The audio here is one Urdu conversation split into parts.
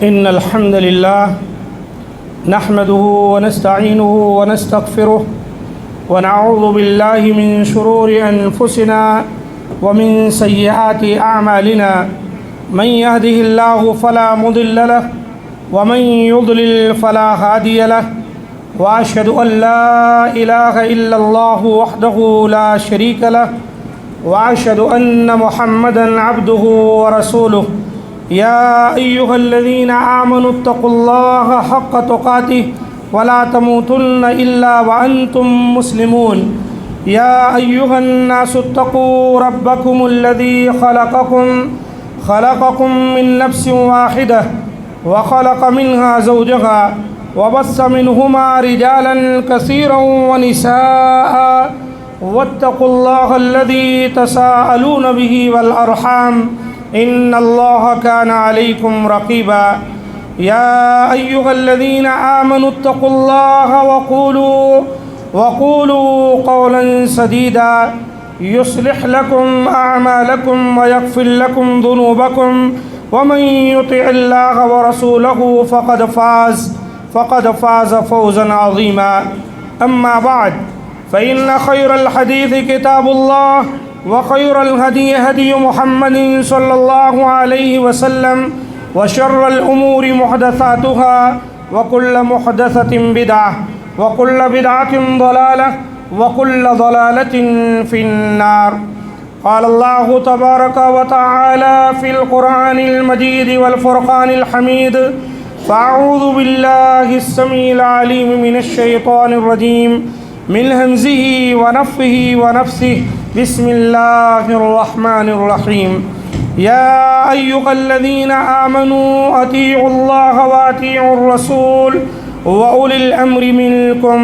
إن الحمد لله نحمده ونستعينه ونستغفره ونعوذ بالله من شرور أنفسنا ومن سيئات أعمالنا. من يهده الله فلا مضل له ومن يضلل فلا هادي له، وأشهد أن لا إله إلا الله وحده لا شريك له، وأشهد أن محمدًا عبده ورسوله. يا أيها الذين آمنوا اتقوا الله حق تقاته ولا تموتن إلا وأنتم مسلمون. يا أيها الناس اتقوا ربكم الذي خلقكم من نفس واحدة وخلق منها زوجها وبث منهما رجالا كثيرا ونساء، واتقوا الله الذي تساءلون به والأرحام إن الله كان عليكم رقيبا. يا أيها الذين آمنوا اتقوا الله وقولوا قولا سديدا يصلح لكم أعمالكم ويغفر لكم ذنوبكم، ومن يطع الله ورسوله فقد فاز فوزا عظيما. أما بعد، فإن خير الحديث كتاب الله، وخير الهدي هدي محمد صلى الله عليه وسلم، وشر الأمور محدثاتها، وكل محدثة بدعة، وكل بدعة ضلالة، وكل ضلالة في النار. قال الله تبارك وتعالى في القرآن المجيد والفرقان الحميد: فأعوذ بالله السميع العليم من الشيطان الرجيم من همزه ونفخه ونفثه. بسم الله الرحمن الرحيم. يا أيها الذين آمنوا أطيعوا الله وأطيعوا الرسول وأولي الأمر منكم،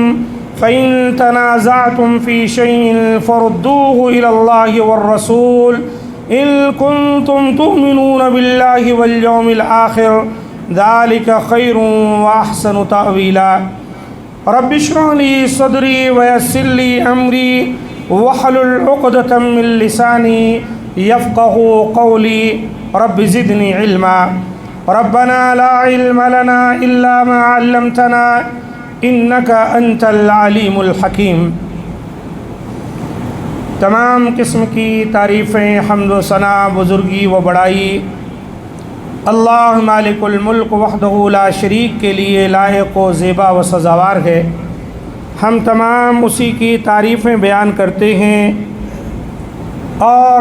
فإن تنازعتم في شيء فردوه إلى الله والرسول إن كنتم تؤمنون بالله واليوم الآخر، ذلك خير وأحسن تأويلا. رب اشرح لي صدري ويسر لي أمري واحلل عقدة من لساني يفقه قولي. رب زدني علما. ربنا لا علم لنا إلا ما علمتنا إنك أنت العلیم الحکیم. تمام قسم کی تعریفیں، حمد و ثنا، بزرگی و بڑائی اللہ مالک الملک وحدہ لا شریک کے لیے لائق و زیبا و سزاوار ہے. ہم تمام اسی کی تعریفیں بیان کرتے ہیں اور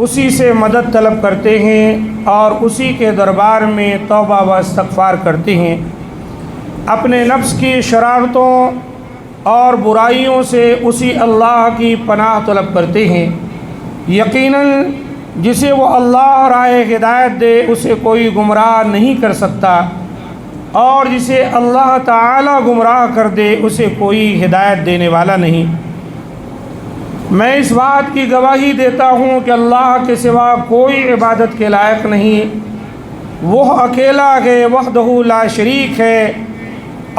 اسی سے مدد طلب کرتے ہیں اور اسی کے دربار میں توبہ و استغفار کرتے ہیں. اپنے نفس کی شرارتوں اور برائیوں سے اسی اللہ کی پناہ طلب کرتے ہیں. یقیناً جسے وہ اللہ راہ ہدایت دے اسے کوئی گمراہ نہیں کر سکتا، اور جسے اللہ تعالی گمراہ کر دے اسے کوئی ہدایت دینے والا نہیں. میں اس بات کی گواہی دیتا ہوں کہ اللہ کے سوا کوئی عبادت کے لائق نہیں. وہ اکیلا ہے، وحدہ لا شریک ہے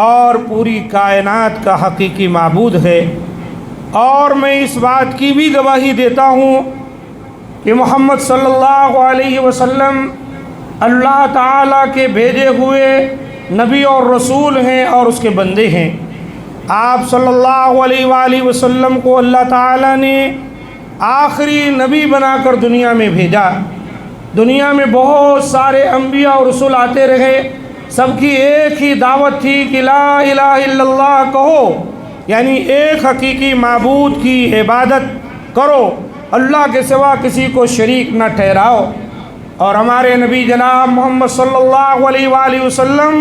اور پوری کائنات کا حقیقی معبود ہے. اور میں اس بات کی بھی گواہی دیتا ہوں کہ محمد صلی اللہ علیہ وسلم اللہ تعالیٰ کے بھیجے ہوئے نبی اور رسول ہیں اور اس کے بندے ہیں. آپ صلی اللہ علیہ وآلہ وسلم کو اللہ تعالیٰ نے آخری نبی بنا کر دنیا میں بھیجا. دنیا میں بہت سارے انبیاء اور رسول آتے رہے، سب کی ایک ہی دعوت تھی کہ لا الہ الا اللہ کہو، یعنی ایک حقیقی معبود کی عبادت کرو، اللہ کے سوا کسی کو شریک نہ ٹھہراؤ. اور ہمارے نبی جناب محمد صلی اللہ علیہ وآلہ وسلم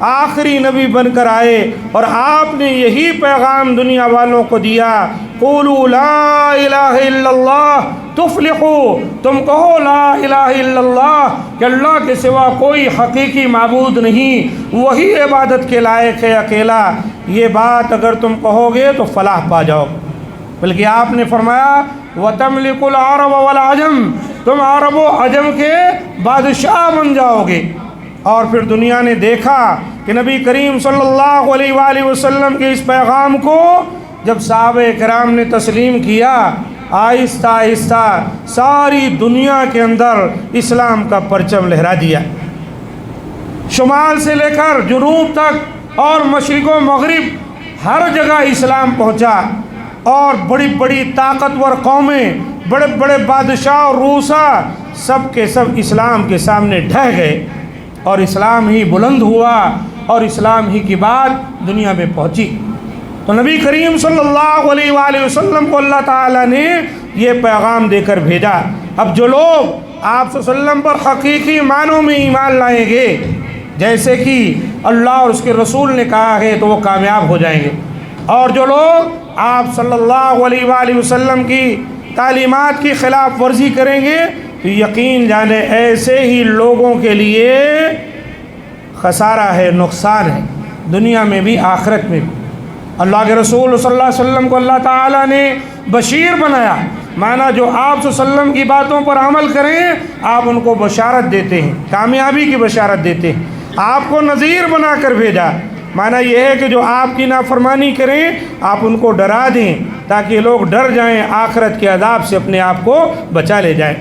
آخری نبی بن کر آئے اور آپ نے یہی پیغام دنیا والوں کو دیا: قولوا لا الہ الا اللہ تفلحوا، تم کہو لا الہ الا اللہ کہ اللہ کے سوا کوئی حقیقی معبود نہیں، وہی عبادت کے لائق ہے اکیلا. یہ بات اگر تم کہو گے تو فلاح پا جاؤ. بلکہ آپ نے فرمایا وَتَمْلِكُ الْعَرَبَ وَالْعَجَمَ، تم عرب و عجم کے بادشاہ بن جاؤ گے. اور پھر دنیا نے دیکھا کہ نبی کریم صلی اللہ علیہ وآلہ وسلم کے اس پیغام کو جب صحابہ کرام نے تسلیم کیا، آہستہ آہستہ ساری دنیا کے اندر اسلام کا پرچم لہرا دیا. شمال سے لے کر جنوب تک اور مشرق و مغرب ہر جگہ اسلام پہنچا، اور بڑی بڑی طاقتور قومیں، بڑے بڑے بادشاہ اور روسا سب کے سب اسلام کے سامنے ڈھہ گئے، اور اسلام ہی بلند ہوا اور اسلام ہی کی بات دنیا میں پہنچی۔ تو نبی کریم صلی اللہ علیہ وآلہ وسلم کو اللہ تعالیٰ نے یہ پیغام دے کر بھیجا۔ اب جو لوگ آپ صلی اللہ علیہ وسلم پر حقیقی معنوں میں ایمان لائیں گے، جیسے کہ اللہ اور اس کے رسول نے کہا ہے، تو وہ کامیاب ہو جائیں گے، اور جو لوگ آپ صلی اللہ علیہ وآلہ وسلم کی تعلیمات کی خلاف ورزی کریں گے تو یقین جانے ایسے ہی لوگوں کے لیے خسارہ ہے، نقصان ہے، دنیا میں بھی آخرت میں بھی۔ اللہ کے رسول صلی اللہ علیہ وسلم کو اللہ تعالیٰ نے بشیر بنایا، مانا جو آپ صلی اللہ علیہ وسلم کی باتوں پر عمل کریں آپ ان کو بشارت دیتے ہیں، کامیابی کی بشارت دیتے ہیں۔ آپ کو نذیر بنا کر بھیجا، مانا یہ ہے کہ جو آپ کی نافرمانی کریں آپ ان کو ڈرا دیں تاکہ لوگ ڈر جائیں، آخرت کے عذاب سے اپنے آپ کو بچا لے جائیں۔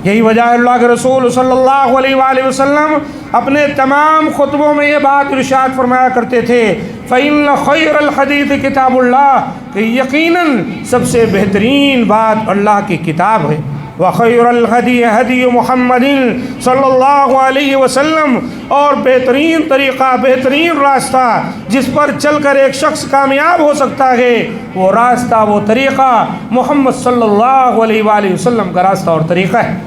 یہی وجہ ہے اللہ کے رسول صلی اللہ علیہ وآلہ وسلم اپنے تمام خطبوں میں یہ بات ارشاد فرمایا کرتے تھے، فَإِنَّ خَيْرَ الْحَدِيثِ کتاب اللہ، کہ یقیناً سب سے بہترین بات اللہ کی کتاب ہے، وَخَيْرَ الْهَدِيِ هَدِيُ مُحَمَّدٍ صلی اللہ علیہ وسلم، اور بہترین طریقہ، بہترین راستہ جس پر چل کر ایک شخص کامیاب ہو سکتا ہے، وہ راستہ، وہ طریقہ محمد صلی اللہ علیہ وآلہ وسلم کا راستہ اور طریقہ ہے۔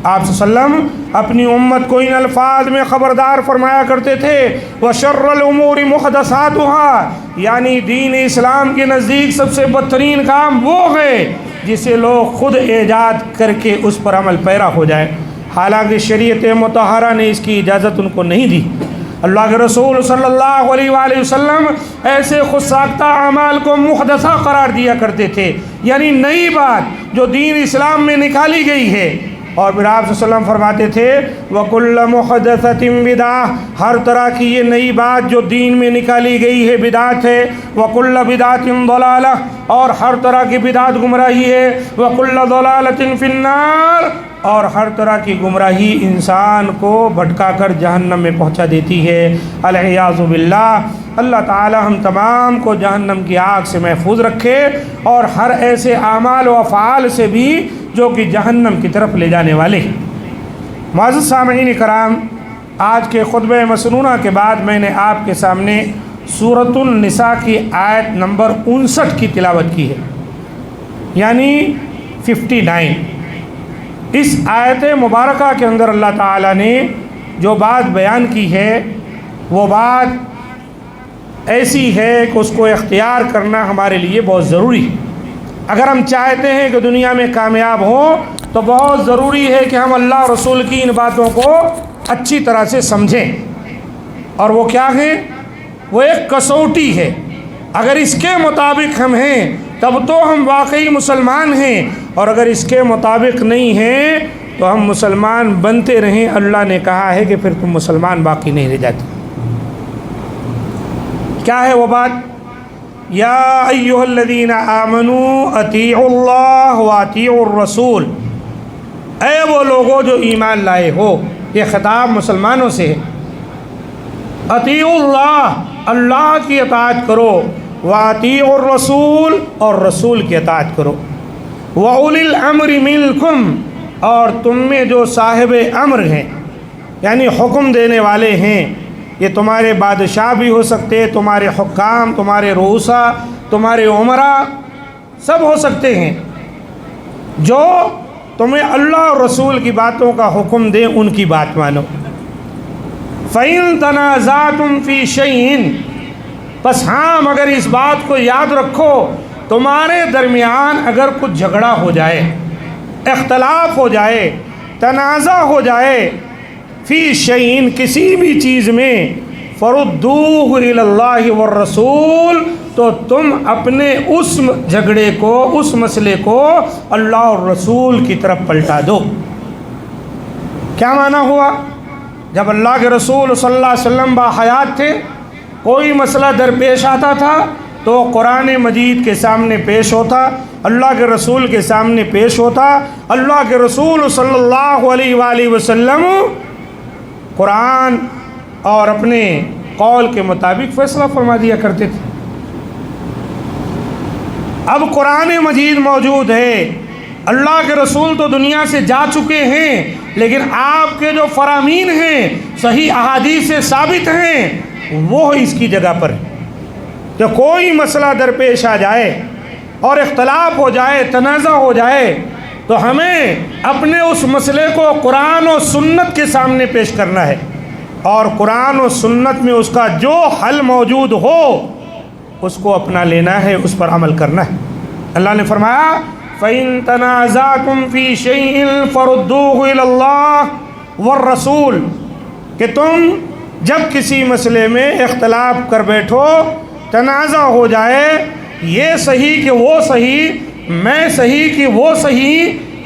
آپ صلی اللہ علیہ وسلم اپنی امت کو ان الفاظ میں خبردار فرمایا کرتے تھے، وَشَرَّ الْأُمُورِ مُحْدَثَاتُهَا، یعنی دین اسلام کے نزدیک سب سے بدترین کام وہ ہے جسے لوگ خود ایجاد کر کے اس پر عمل پیرا ہو جائے، حالانکہ شریعت مطہرہ نے اس کی اجازت ان کو نہیں دی۔ اللہ کے رسول صلی اللہ علیہ وآلہ وسلم ایسے خود ساختہ اعمال کو محدثہ قرار دیا کرتے تھے، یعنی نئی بات جو دین اسلام میں نکالی گئی ہے۔ اور پھر آپ صلی اللہ علیہ وسلم فرماتے تھے، وَكُلَّ مُحْدَثَةٍ بِدْعَةٍ، ہر طرح کی یہ نئی بات جو دین میں نکالی گئی ہے بدعت ہے، وَكُلَّ بِدْعَةٍ ضَلَالَةٍ، اور ہر طرح کی بدعت گمراہی ہے، وَكُلَّ ضَلَالَةٍ فِي النَّارِ، اور ہر طرح کی گمراہی انسان کو بھٹکا کر جہنم میں پہنچا دیتی ہے، العیاذ باللہ۔ اللہ تعالی ہم تمام کو جہنم کی آگ سے محفوظ رکھے، اور ہر ایسے اعمال و افعال سے بھی جو کہ جہنم کی طرف لے جانے والے ہیں۔ معزز سامعین کرام، آج کے خطبہ مسنونہ کے بعد میں نے آپ کے سامنے سورۃ النساء کی آیت نمبر 59 کی تلاوت کی ہے، یعنی 59۔ اس آیت مبارکہ کے اندر اللہ تعالیٰ نے جو بات بیان کی ہے وہ بات ایسی ہے کہ اس کو اختیار کرنا ہمارے لیے بہت ضروری ہے۔ اگر ہم چاہتے ہیں کہ دنیا میں کامیاب ہوں تو بہت ضروری ہے کہ ہم اللہ اور رسول کی ان باتوں کو اچھی طرح سے سمجھیں، اور وہ کیا ہیں؟ وہ ایک کسوٹی ہے، اگر اس کے مطابق ہم ہیں تب تو ہم واقعی مسلمان ہیں، اور اگر اس کے مطابق نہیں ہیں تو ہم مسلمان بنتے رہیں، اللہ نے کہا ہے کہ پھر تم مسلمان باقی نہیں رہ جاتے۔ کیا ہے وہ بات؟ یا ایھا الذین آمنوا اطیعوا اللہ واطیعوا الرسول، اے وہ لوگوں جو ایمان لائے ہو، یہ خطاب مسلمانوں سے ہے۔ اطیعوا اللہ، اللہ کی اطاعت کرو، واطیعوا الرسول، اور رسول کی اطاعت کرو، وَأُولِي الْأَمْرِ مِنْكُمْ، اور تم میں جو صاحب امر ہیں یعنی حکم دینے والے ہیں، یہ تمہارے بادشاہ بھی ہو سکتے، تمہارے حکام، تمہارے رؤسا، تمہارے عمراء سب ہو سکتے ہیں، جو تمہیں اللہ اور رسول کی باتوں کا حکم دیں ان کی بات مانو۔ فَإِن تَنَازَعْتُمْ فِي شَيْءٍ، بس ہاں مگر اس بات کو یاد رکھو، تمہارے درمیان اگر کچھ جھگڑا ہو جائے، اختلاف ہو جائے، تنازع ہو جائے، فی شیئن، کسی بھی چیز میں، فردوہ الی اللہ والرسول، تو تم اپنے اس جھگڑے کو، اس مسئلے کو اللہ اور رسول کی طرف پلٹا دو۔ کیا معنی ہوا؟ جب اللہ کے رسول صلی اللہ علیہ وسلم باحیات تھے، کوئی مسئلہ درپیش آتا تھا تو قرآن مجید کے سامنے پیش ہوتا، اللہ کے رسول کے سامنے پیش ہوتا، اللہ کے رسول صلی اللہ علیہ وآلہ وسلم قرآن اور اپنے قول کے مطابق فیصلہ فرما دیا کرتے تھے۔ اب قرآن مجید موجود ہے، اللہ کے رسول تو دنیا سے جا چکے ہیں، لیکن آپ کے جو فرامین ہیں صحیح احادیث سے ثابت ہیں، وہ اس کی جگہ پر ہے کہ کوئی مسئلہ درپیش آ جائے اور اختلاف ہو جائے، تنازع ہو جائے، تو ہمیں اپنے اس مسئلے کو قرآن و سنت کے سامنے پیش کرنا ہے، اور قرآن و سنت میں اس کا جو حل موجود ہو اس کو اپنا لینا ہے، اس پر عمل کرنا ہے۔ اللہ نے فرمایا فَإِن تَنَازَعْتُمْ فِي شَيْءٍ فَرُدُّوهُ إِلَى اللَّهِ وَالرَّسُولِ، کہ تم جب کسی مسئلے میں اختلاف کر بیٹھو، تنازع ہو جائے، یہ صحیح کہ وہ صحیح، میں صحیح کہ وہ صحیح،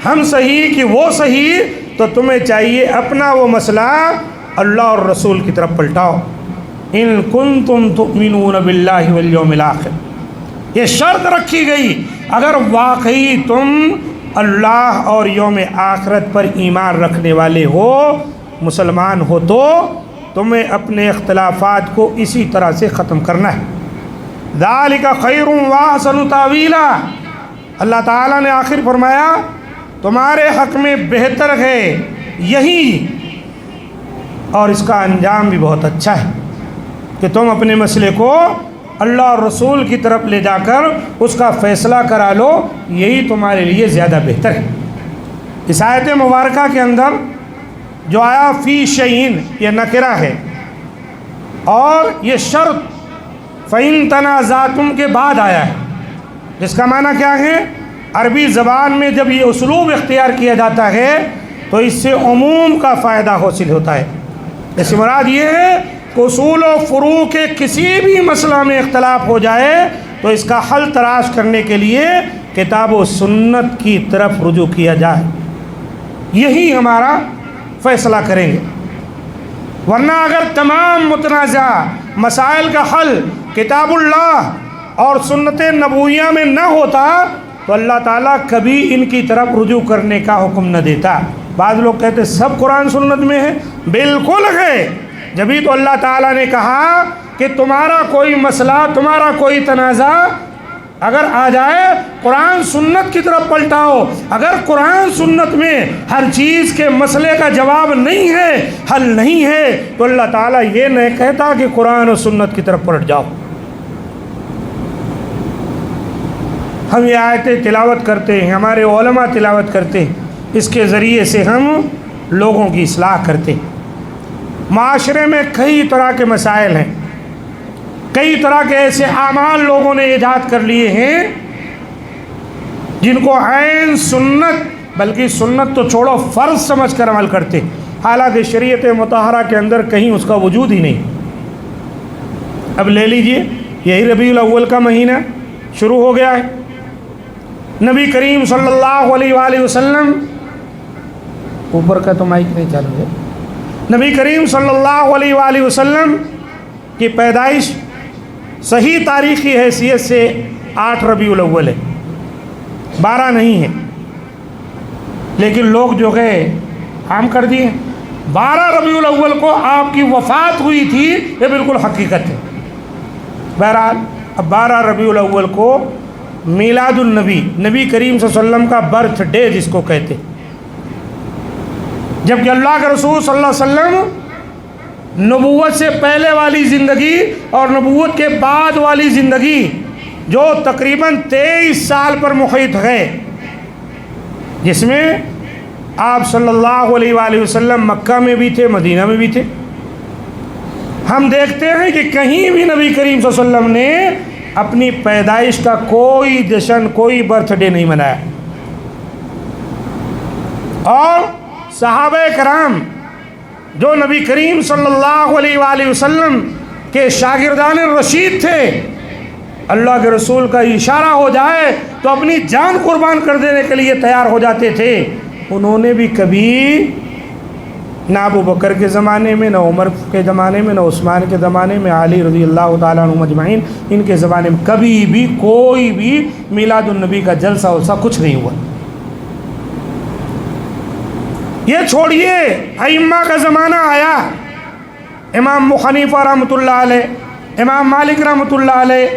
ہم صحیح کہ وہ صحیح، تو تمہیں چاہیے اپنا وہ مسئلہ اللہ اور رسول کی طرف پلٹاؤ۔ ان کنتم تؤمنون باللہ والیوم الآخر، یہ شرط رکھی گئی اگر واقعی تم اللہ اور یوم آخرت پر ایمان رکھنے والے ہو، مسلمان ہو، تو تمہیں اپنے اختلافات کو اسی طرح سے ختم کرنا ہے۔ ذالک خیر واحسن تاویلا، اللہ تعالیٰ نے آخر فرمایا تمہارے حق میں بہتر ہے یہی، اور اس کا انجام بھی بہت اچھا ہے کہ تم اپنے مسئلے کو اللہ اور رسول کی طرف لے جا کر اس کا فیصلہ کرا لو، یہی تمہارے لیے زیادہ بہتر ہے۔ اس آیت مبارکہ کے اندر جو آیا فی شیئن، یہ نکرہ ہے، اور یہ شرط فَإِن تَنَازَعْتُمْ کے بعد آیا ہے، جس کا معنی کیا ہے؟ عربی زبان میں جب یہ اسلوب اختیار کیا جاتا ہے تو اس سے عموم کا فائدہ حاصل ہوتا ہے۔ اس سے مراد یہ ہے کہ اصول و فروع کے کسی بھی مسئلہ میں اختلاف ہو جائے تو اس کا حل تلاش کرنے کے لیے کتاب و سنت کی طرف رجوع کیا جائے، یہی ہمارا فیصلہ کریں گے۔ ورنہ اگر تمام متنازع مسائل کا حل کتاب اللہ اور سنت نبویہ میں نہ ہوتا تو اللہ تعالیٰ کبھی ان کی طرف رجوع کرنے کا حکم نہ دیتا۔ بعض لوگ کہتے سب قرآن سنت میں ہے، بالکل ہے، جبھی تو اللہ تعالیٰ نے کہا کہ تمہارا کوئی مسئلہ، تمہارا کوئی تنازع اگر آ جائے قرآن سنت کی طرف پلٹاؤ۔ اگر قرآن سنت میں ہر چیز کے مسئلے کا جواب نہیں ہے، حل نہیں ہے، تو اللہ تعالیٰ یہ نہیں کہتا کہ قرآن و سنت کی طرف پلٹ جاؤ۔ ہم یہ آیتیں تلاوت کرتے ہیں، ہمارے علماء تلاوت کرتے ہیں، اس کے ذریعے سے ہم لوگوں کی اصلاح کرتے ہیں۔ معاشرے میں کئی طرح کے مسائل ہیں، کئی طرح کے ایسے اعمال لوگوں نے ایجاد کر لیے ہیں جن کو عین سنت، بلکہ سنت تو چھوڑو فرض سمجھ کر عمل کرتے، حالانکہ شریعت مطہرہ کے اندر کہیں اس کا وجود ہی نہیں۔ اب لے لیجئے، یہی ربیع الاول کا مہینہ شروع ہو گیا ہے، نبی کریم صلی اللہ علیہ وآلہ وسلم، اوپر کا تو مائک نہیں چالو ہے، نبی کریم صلی اللہ علیہ وآلہ وسلم کی پیدائش صحیح تاریخی حیثیت سے 8 ربیع الاول ہے، 12 نہیں ہے، لیکن لوگ جو گئے عام کر دیے 12 ربیع الاول کو آپ کی وفات ہوئی تھی، یہ بالکل حقیقت ہے۔ بہرحال اب 12 ربیع الاول کو میلاد النبی، نبی کریم صلی اللہ علیہ وسلم کا برتھ ڈے جس کو کہتے، جبکہ اللہ کے رسول صلی اللہ علیہ وسلم نبوت سے پہلے والی زندگی اور نبوت کے بعد والی زندگی جو تقریباً 23 سال پر محیط ہے، جس میں آپ صلی اللہ علیہ وآلہ وسلم مکہ میں بھی تھے، مدینہ میں بھی تھے۔ ہم دیکھتے ہیں کہ کہیں بھی نبی کریم صلی اللہ علیہ وسلم نے اپنی پیدائش کا کوئی جشن، کوئی برتھ ڈے نہیں منایا، اور صحابہ کرام جو نبی کریم صلی اللہ علیہ وآلہ وسلم کے شاگردان رشید تھے، اللہ کے رسول کا اشارہ ہو جائے تو اپنی جان قربان کر دینے کے لیے تیار ہو جاتے تھے۔ انہوں نے بھی کبھی نہ ابو بکر کے زمانے میں، نہ عمر کے زمانے میں، نہ عثمان کے زمانے میں، علی رضی اللہ تعالیٰ عنہ اجمعین، ان کے زمانے میں کبھی بھی کوئی بھی میلاد النبی کا جلسہ ولسہ کچھ نہیں ہوا۔ یہ چھوڑیے ائمہ کا زمانہ آیا، امام ابو حنیفہ رحمۃ اللہ علیہ، امام مالک رحمۃ اللہ علیہ،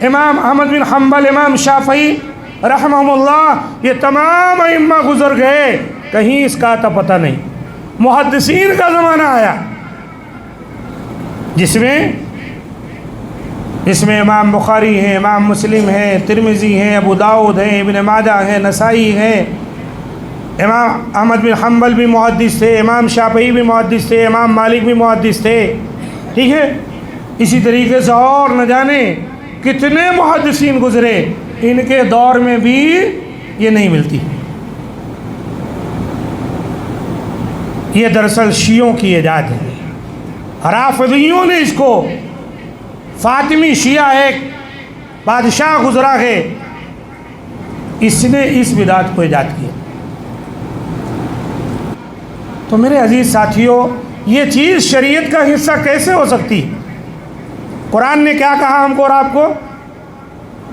امام احمد بن حنبل، امام شافعی رحمہ اللہ، یہ تمام ائمہ گزر گئے، کہیں اس کا پتہ نہیں۔ محدثین کا زمانہ آیا جس میں امام بخاری ہیں، امام مسلم ہیں، ترمذی ہیں، ابو داؤد ہیں، ابن ماجہ ہیں، نسائی ہیں، امام احمد بن حنبل بھی محدث تھے، امام شافعی بھی محدث تھے، امام مالک بھی محدث تھے، ٹھیک ہے۔ اسی طریقے سے اور نہ جانے کتنے محدثین گزرے، ان کے دور میں بھی یہ نہیں ملتی۔ یہ دراصل شیعوں کی ایجاد ہے، رافضیوں نے اس کو، فاطمی شیعہ ایک بادشاہ گزرا ہے، اس نے اس بدعت کو ایجاد کیا۔ تو میرے عزیز ساتھیوں، یہ چیز شریعت کا حصہ کیسے ہو سکتی؟ قرآن نے کیا کہا ہم کو اور آپ کو؟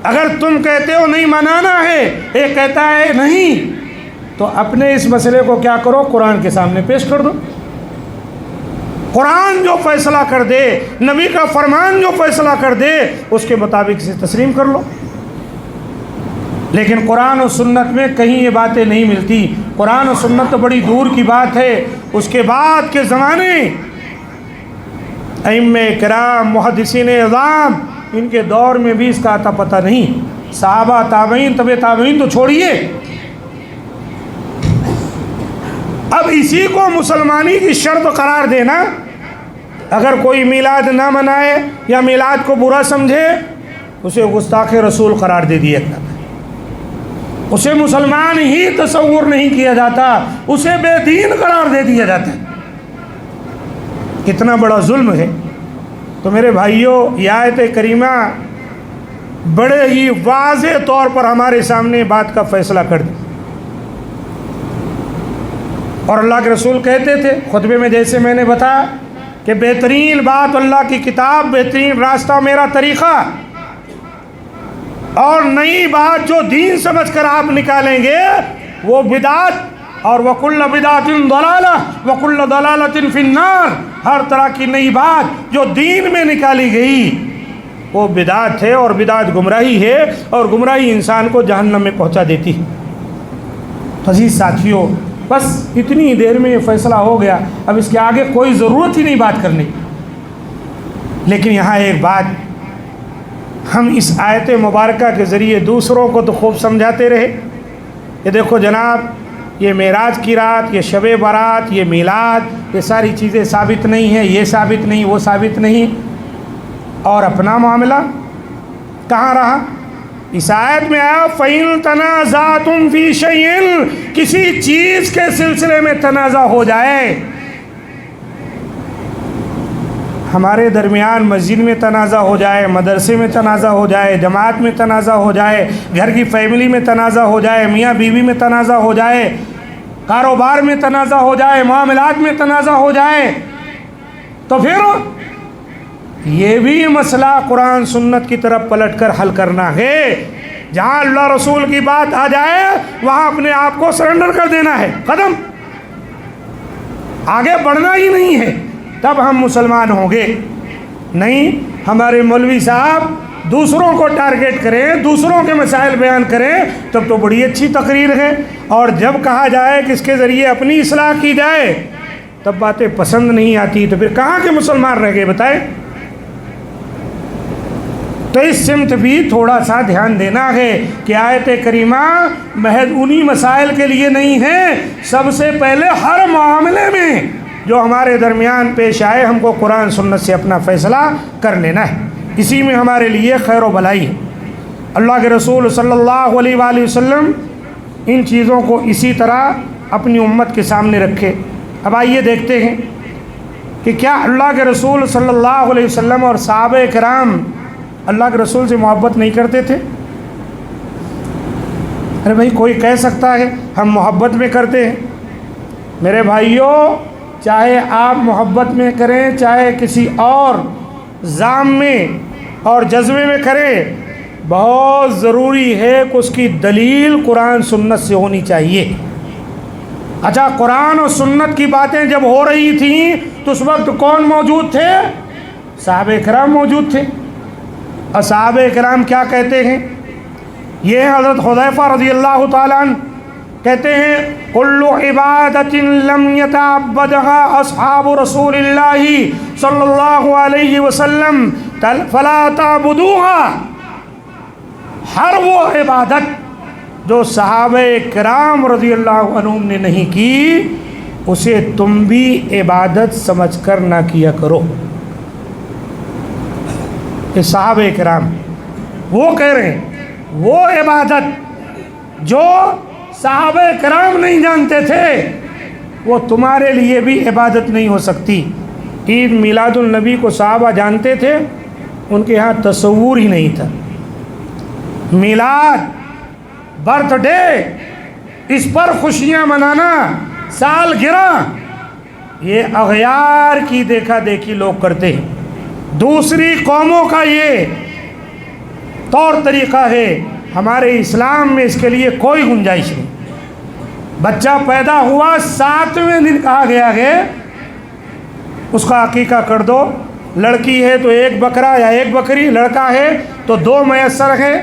اگر تم کہتے ہو نہیں منانا ہے، ایک کہتا ہے نہیں، تو اپنے اس مسئلے کو کیا کرو، قرآن کے سامنے پیش کر دو۔ قرآن جو فیصلہ کر دے، نبی کا فرمان جو فیصلہ کر دے، اس کے مطابق سے تسلیم کر لو۔ لیکن قرآن و سنت میں کہیں یہ باتیں نہیں ملتی۔ قرآن و سنت تو بڑی دور کی بات ہے، اس کے بعد کے زمانے ائمہ کرام، محدثین اعظام، ان کے دور میں بھی اس کا اتا پتہ نہیں۔ صحابہ، تابعین، طب تابعین تو چھوڑیے، اب اسی کو مسلمانی کی شرط قرار دینا، اگر کوئی میلاد نہ منائے یا میلاد کو برا سمجھے، اسے گستاخ رسول قرار دے دیا جاتا ہے، اسے مسلمان ہی تصور نہیں کیا جاتا، اسے بے دین قرار دے دیا جاتا ہے۔ کتنا بڑا ظلم ہے۔ تو میرے بھائیوں، یہ آیت کریمہ بڑے ہی واضح طور پر ہمارے سامنے بات کا فیصلہ کر دی۔ اور اللہ کے رسول کہتے تھے خطبے میں، جیسے میں نے بتایا کہ بہترین بات اللہ کی کتاب، بہترین راستہ میرا طریقہ، اور نئی بات جو دین سمجھ کر آپ نکالیں گے وہ بدعت، اور وَكُلَّ بِدْعَةٍ ضَلَالَةٍ وَكُلَّ ضَلَالَةٍ فِي النَّارِ، ہر طرح کی نئی بات جو دین میں نکالی گئی وہ بدعت ہے، اور بدعت گمراہی ہے، اور گمراہی انسان کو جہنم میں پہنچا دیتی ہے۔ عزیز ساتھیوں، بس اتنی دیر میں یہ فیصلہ ہو گیا، اب اس کے آگے کوئی ضرورت ہی نہیں بات کرنے۔ لیکن یہاں ایک بات ہم اس آیت مبارکہ کے ذریعے دوسروں کو تو خوب سمجھاتے رہے کہ دیکھو جناب، یہ معراج کی رات، یہ شب برات، یہ میلاد، یہ ساری چیزیں ثابت نہیں ہیں، یہ ثابت نہیں، وہ ثابت نہیں، اور اپنا معاملہ کہاں رہا؟ اس آیت میں آیا فَإِن تَنَازَعْتُمْ فِي شَيْءٍ، کسی چیز کے سلسلے میں تنازع ہو جائے، ہمارے درمیان مسجد میں تنازع ہو جائے، مدرسے میں تنازع ہو جائے، جماعت میں تنازع ہو جائے، گھر کی فیملی میں تنازع ہو جائے، میاں بیوی میں تنازع ہو جائے، کاروبار میں تنازع ہو جائے، معاملات میں تنازع ہو جائے، تو پھر یہ بھی مسئلہ قرآن سنت کی طرف پلٹ کر حل کرنا ہے۔ جہاں اللہ رسول کی بات آ جائے وہاں اپنے آپ کو سرنڈر کر دینا ہے، قدم آگے بڑھنا ہی نہیں ہے، تب ہم مسلمان ہوں گے۔ نہیں، ہمارے مولوی صاحب دوسروں کو ٹارگیٹ کریں، دوسروں کے مسائل بیان کریں، تب تو بڑی اچھی تقریر ہے، اور جب کہا جائے کہ اس کے ذریعے اپنی اصلاح کی جائے تب باتیں پسند نہیں آتی، تو پھر کہاں کے مسلمان رہ گئے بتائیں؟ تو اس سمت بھی تھوڑا سا دھیان دینا ہے کہ آیت کریمہ محض انہی مسائل کے لیے نہیں ہے، سب سے پہلے ہر معاملے میں جو ہمارے درمیان پیش آئے ہم کو قرآن سنت سے اپنا فیصلہ کر لینا ہے، اسی میں ہمارے لیے خیر و بھلائی ہے۔ اللہ کے رسول صلی اللہ علیہ وآلہ وسلم ان چیزوں کو اسی طرح اپنی امت کے سامنے رکھے۔ اب آئیے دیکھتے ہیں کہ کیا اللہ کے رسول صلی اللہ علیہ وسلم اور صحابہ کرام اللہ کے رسول سے محبت نہیں کرتے تھے؟ ارے بھائی، کوئی کہہ سکتا ہے ہم محبت میں کرتے ہیں؟ میرے بھائیوں، چاہے آپ محبت میں کریں، چاہے کسی اور ذام میں اور جذبے میں کریں، بہت ضروری ہے کہ اس کی دلیل قرآن سنت سے ہونی چاہیے۔ اچھا، قرآن اور سنت کی باتیں جب ہو رہی تھیں تو اس وقت کون موجود تھے؟ صحابہ کرام موجود تھے۔ اور صحابہ کرام کیا کہتے ہیں؟ یہ حضرت حذیفہ رضی اللہ تعالیٰ عنہ کہتے ہیں کل عبادت لم یتعبدها اصحاب رسول اللہ صلی اللہ علیہ وسلم فلا تعبدوها، ہر وہ عبادت جو صحابہ کرام رضی اللہ عنہم نے نہیں کی اسے تم بھی عبادت سمجھ کر نہ کیا کرو۔ کہ صحابہ کرام وہ کہہ رہے ہیں وہ عبادت جو صحابہ کرام نہیں جانتے تھے وہ تمہارے لیے بھی عبادت نہیں ہو سکتی۔ عید میلاد النبی کو صحابہ جانتے تھے، ان کے ہاں تصور ہی نہیں تھا۔ میلاد، برتھ ڈے، اس پر خوشیاں منانا، سالگرہ، یہ اغیار کی دیکھا دیکھی لوگ کرتے ہیں۔ دوسری قوموں کا یہ طور طریقہ ہے، ہمارے اسلام میں اس کے لیے کوئی گنجائش نہیں۔ بچہ پیدا ہوا 7ویں دن کہا گیا ہے اس کا عقیقہ کر دو، لڑکی ہے تو 1 بکرا یا 1 بکری، لڑکا ہے تو 2 میسر ہے،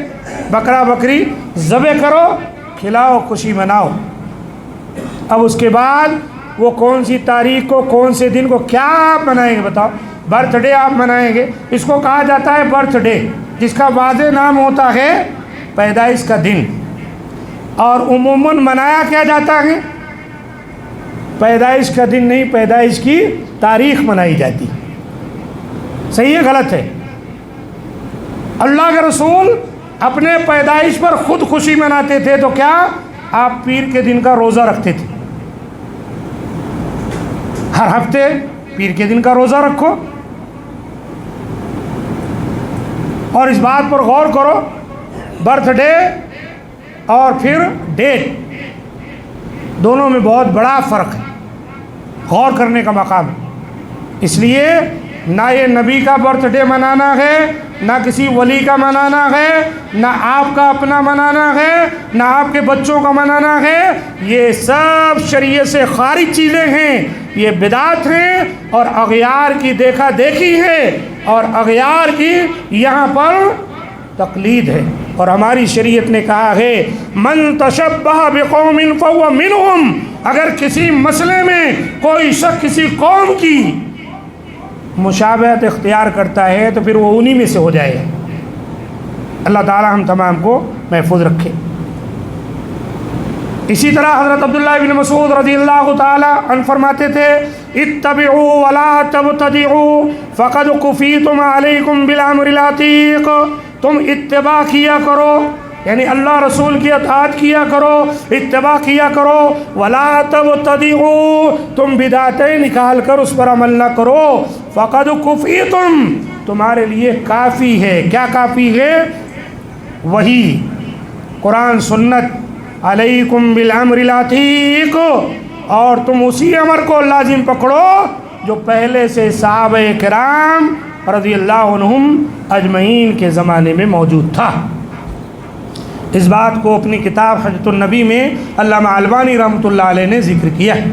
بکرا بکری ذبح کرو، کھلاؤ، خوشی مناؤ۔ اب اس کے بعد وہ کون سی تاریخ کو، کون سے دن کو کیا آپ منائیں گے بتاؤ؟ برتھ ڈے آپ منائیں گے، اس کو کہا جاتا ہے برتھ ڈے، جس کا واضح نام ہوتا ہے پیدائش کا دن، اور عموماً منایا کیا جاتا ہے؟ پیدائش کا دن نہیں، پیدائش کی تاریخ منائی جاتی۔ صحیح ہے غلط ہے؟ اللہ کے رسول اپنے پیدائش پر خود خوشی مناتے تھے تو کیا آپ پیر کے دن کا روزہ رکھتے تھے؟ ہر ہفتے پیر کے دن کا روزہ رکھو، اور اس بات پر غور کرو، برتھ ڈے اور پھر ڈیٹ دونوں میں بہت بڑا فرق ہے، غور کرنے کا مقام ہے۔ اس لیے نہ یہ نبی کا برتھ ڈے منانا ہے، نہ کسی ولی کا منانا ہے، نہ آپ کا اپنا منانا ہے، نہ آپ کے بچوں کا منانا ہے، یہ سب شریعت سے خارج چیزیں ہیں، یہ بدعت ہیں اور اغیار کی دیکھا دیکھی ہے، اور اغیار کی یہاں پر تقلید ہے۔ اور ہماری شریعت نے کہا ہے من تشبہ بقوم فہو منہم، اگر کسی مسئلے میں کوئی شخص کسی قوم کی مشابہت اختیار کرتا ہے تو پھر وہ انہی میں سے ہو جائے گا۔ اللہ تعالی ہم تمام کو محفوظ رکھے۔ اسی طرح حضرت عبداللہ بن مسعود رضی اللہ تعالی عنہ فرماتے تھے اتبعوا ولا تبتدعوا فقد کفیتم علیکم بالامر العتیق، تم اتباع کیا کرو، یعنی اللہ رسول کی اطاعت کیا کرو، اتباع کیا کرو، ولا تبتدعوا، تم بدعتیں نکال کر اس پر عمل نہ کرو، فقد کفیتم، تمہارے لیے کافی ہے۔ کیا کافی ہے؟ وہی قرآن سنت، علیکم بالامر العتیق، اور تم اسی امر کو لازم پکڑو جو پہلے سے صحابہ کرام رضی اللہ عنہم اجمعین کے زمانے میں موجود تھا۔ اس بات کو اپنی کتاب حجۃ النبی میں علامہ البانی رحمۃ اللہ علیہ نے ذکر کیا ہے۔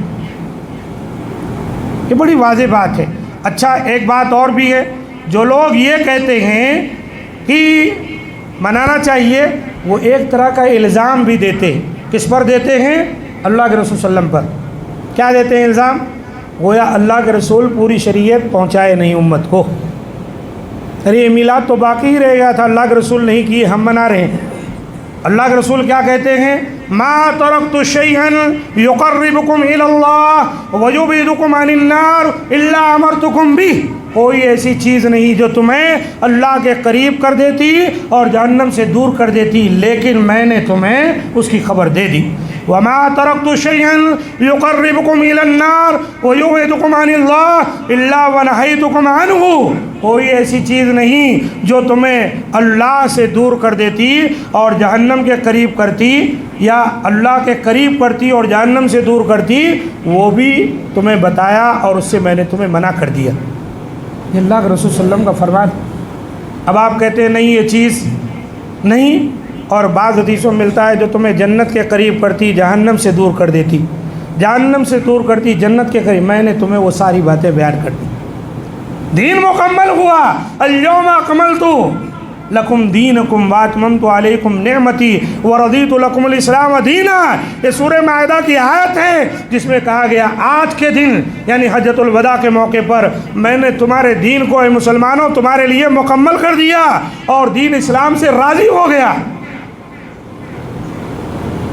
یہ بڑی واضح بات ہے۔ اچھا، ایک بات اور بھی ہے، جو لوگ یہ کہتے ہیں کہ منانا چاہیے، وہ ایک طرح کا الزام بھی دیتے ہیں۔ کس پر دیتے ہیں؟ اللہ کے رسول صلی اللہ علیہ وسلم پر۔ کیا دیتے ہیں الزام؟ گویا اللہ کے رسول پوری شریعت پہنچائے نہیں امت کو۔ ارے یہ میلاد تو باقی ہی رہ گیا تھا، اللہ کے رسول نہیں کیے، ہم منا رہے ہیں۔ اللہ کے رسول کیا کہتے ہیں؟ ما ترکت شیئا یقربکم الی اللہ ویبعدکم عن النار الا امرتکم بہ، کوئی ایسی چیز نہیں جو تمہیں اللہ کے قریب کر دیتی اور جہنم سے دور کر دیتی، لیکن میں نے تمہیں اس کی خبر دے دی۔ وما ترکت شیئا یقربکم الی النار ویبعدکم عن اللہ الا ونہیتکم عنہ، کوئی ایسی چیز نہیں جو تمہیں اللہ سے دور کر دیتی اور جہنم کے قریب کرتی، یا اللہ کے قریب کرتی اور جہنم سے دور کرتی، وہ بھی تمہیں بتایا اور اس سے میں نے تمہیں منع کر دیا۔ یہ اللہ کے رسول صلی اللہ علیہ وسلم کا فرمان۔ اب آپ کہتے ہیں نہیں یہ چیز نہیں، اور بعض حدیثوں میں ملتا ہے جو تمہیں جنت کے قریب کرتی، جہنم سے دور کر دیتی۔ جہنم سے دور کرتی، جنت کے قریب، میں نے تمہیں وہ ساری باتیں بیان کر دی۔ دین مکمل ہوا، الیوم اکملت لکم دینکم واتممت علیکم نعمتی ورضیت لکم الاسلام دینا۔ یہ سورہ مائدہ کی آیت ہے جس میں کہا گیا آج کے دن یعنی حجۃ الوداع کے موقع پر میں نے تمہارے دین کو اے مسلمانوں تمہارے لیے مکمل کر دیا اور دین اسلام سے راضی ہو گیا۔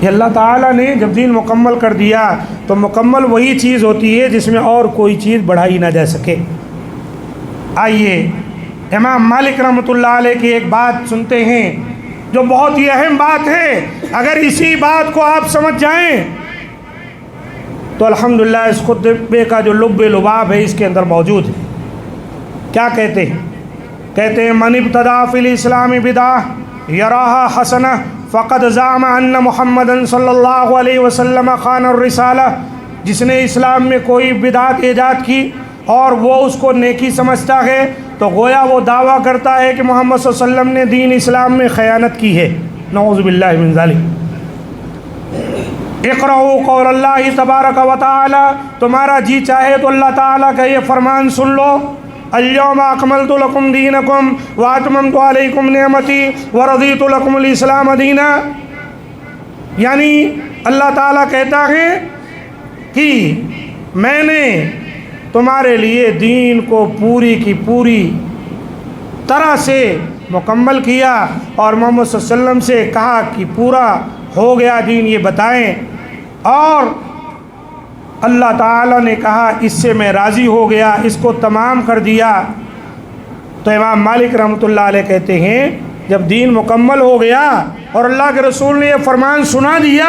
یہ اللہ تعالیٰ نے جب دین مکمل کر دیا تو مکمل وہی چیز ہوتی ہے جس میں اور کوئی چیز بڑھائی نہ جا سکے۔ آئیے امام مالک رحمۃ اللہ علیہ کی ایک بات سنتے ہیں جو بہت ہی اہم بات ہے۔ اگر اسی بات کو آپ سمجھ جائیں تو الحمدللہ اس خطبے کا جو لب لباب ہے اس کے اندر موجود ہے۔ کیا کہتے ہیں؟ کہتے ہیں من ابتدع فی الاسلام بدعہ یراها حسنہ فقد زعم ان محمدً صلی اللہ علیہ وسلم خان الرسالہ۔ جس نے اسلام میں کوئی بدعت ایجاد کی اور وہ اس کو نیکی سمجھتا ہے تو گویا وہ دعویٰ کرتا ہے کہ محمد صلی اللہ علیہ وسلم نے دین اسلام میں خیانت کی ہے، نعوذ باللہ من ذالک۔ اقرؤوا قول اللہ تبارک و تعالی، تمہارا جی چاہے تو اللہ تعالیٰ کا یہ فرمان سن لو، الیوم اکملت لکم دینکم واتممت علیکم نعمتی ورضیت لکم الاسلام دینا۔ یعنی اللہ تعالیٰ کہتا ہے کہ میں نے تمہارے لیے دین کو پوری کی پوری طرح سے مکمل کیا اور محمد صلی اللہ علیہ وسلم سے کہا کہ پورا ہو گیا دین، یہ بتائیں، اور اللہ تعالیٰ نے کہا اس سے میں راضی ہو گیا، اس کو تمام کر دیا۔ تو امام مالک رحمۃ اللہ علیہ کہتے ہیں جب دین مکمل ہو گیا اور اللہ کے رسول نے یہ فرمان سنا دیا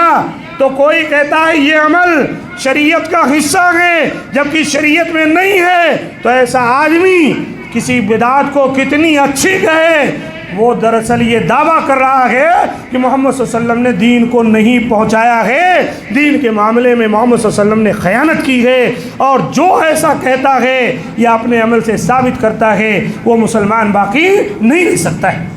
تو کوئی کہتا ہے یہ عمل شریعت کا حصہ ہے جبکہ شریعت میں نہیں ہے، تو ایسا آدمی کسی بدعت کو کتنی اچھی کہے، وہ دراصل یہ دعویٰ کر رہا ہے کہ محمد صلی اللہ علیہ وسلم نے دین کو نہیں پہنچایا ہے، دین کے معاملے میں محمد صلی اللہ علیہ وسلم نے خیانت کی ہے، اور جو ایسا کہتا ہے یا اپنے عمل سے ثابت کرتا ہے وہ مسلمان باقی نہیں رہ سکتا ہے۔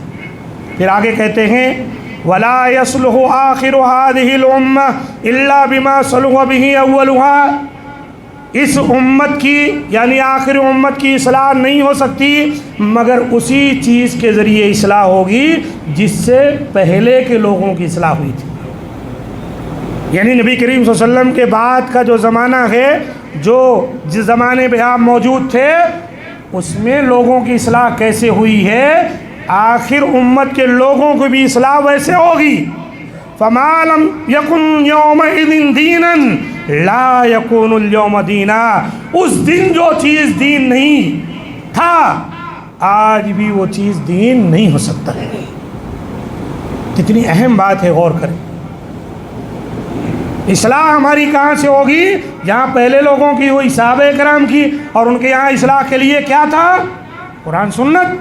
پھر آگے کہتے ہیں وَلَا يَصْلُحُ آخِرُ هَذِهِ الْأُمَّةِ إِلَّا بِمَا صَلُحَ بِهِ أَوَّلُهَا۔ اس امت کی یعنی آخر امت کی اصلاح نہیں ہو سکتی مگر اسی چیز کے ذریعے اصلاح ہوگی جس سے پہلے کے لوگوں کی اصلاح ہوئی تھی۔ یعنی نبی کریم صلی اللہ علیہ وسلم کے بعد کا جو زمانہ ہے، جو جس زمانے میں آپ موجود تھے، اس میں لوگوں کی اصلاح کیسے ہوئی ہے، آخر امت کے لوگوں کی بھی اصلاح ویسے ہوگی۔ فَمَا لَمْ يَكُنْ يَوْمَئِذٍ دِينًا لَا يَكُونُ الْيَوْمَ دِينًا۔ اس دن جو چیز دین نہیں تھا آج بھی وہ چیز دین نہیں ہو سکتا ہے۔ کتنی اہم بات ہے، غور کریں۔ اصلاح ہماری کہاں سے ہوگی؟ جہاں پہلے لوگوں کی ہوئی، صحابہ کرام کی، اور ان کے یہاں اصلاح کے لیے کیا تھا؟ قرآن سنت۔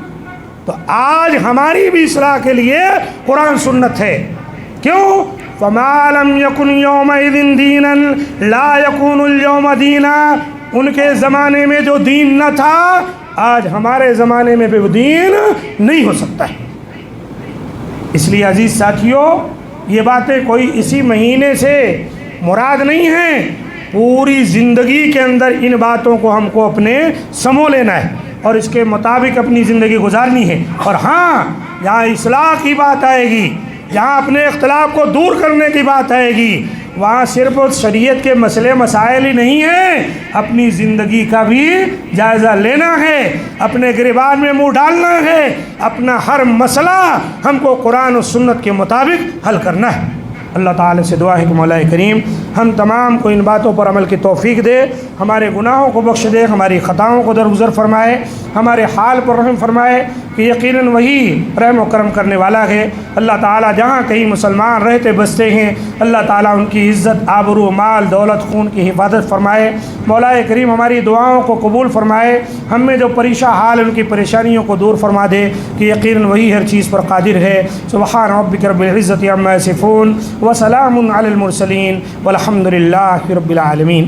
تو آج ہماری بھی اصلاح کے لیے قرآن سنت ہے۔ کیوں؟ فَمَا لَمْ يَكُنْ يَوْمَئِذٍ دِينًا لَا يَكُونُ الْيَوْمَ دِينًا۔ ان کے زمانے میں جو دین نہ تھا آج ہمارے زمانے میں بھی وہ دین نہیں ہو سکتا ہے۔ اس لیے عزیز ساتھیوں، یہ باتیں کوئی اسی مہینے سے مراد نہیں ہیں، پوری زندگی کے اندر ان باتوں کو ہم کو اپنے سمو لینا ہے اور اس کے مطابق اپنی زندگی گزارنی ہے۔ اور ہاں، جہاں اصلاح کی بات آئے گی، جہاں اپنے اختلاف کو دور کرنے کی بات آئے گی، وہاں صرف شریعت کے مسئلے مسائل ہی نہیں ہیں، اپنی زندگی کا بھی جائزہ لینا ہے، اپنے گریبان میں منہ ڈالنا ہے، اپنا ہر مسئلہ ہم کو قرآن و سنت کے مطابق حل کرنا ہے۔ اللہ تعالی سے دعا ہے کہ مولا کریم ہم تمام کو ان باتوں پر عمل کی توفیق دے، ہمارے گناہوں کو بخش دے، ہماری خطاؤں کو درگزر فرمائے، ہمارے حال پر رحم فرمائے کہ یقیناً وہی رحم و کرم کرنے والا ہے۔ اللہ تعالیٰ جہاں کہیں مسلمان رہتے بستے ہیں، اللہ تعالیٰ ان کی عزت، آبرو، مال، دولت، خون کی حفاظت فرمائے۔ مولا کریم ہماری دعاؤں کو قبول فرمائے، ہم میں جو پریشان حال ان کی پریشانیوں کو دور فرما دے کہ یقیناً وہی ہر چیز پر قادر ہے۔ سبحان ربک رب العزت عما یصفون وسلام علی المرسلین والحمد للہ رب العالمین۔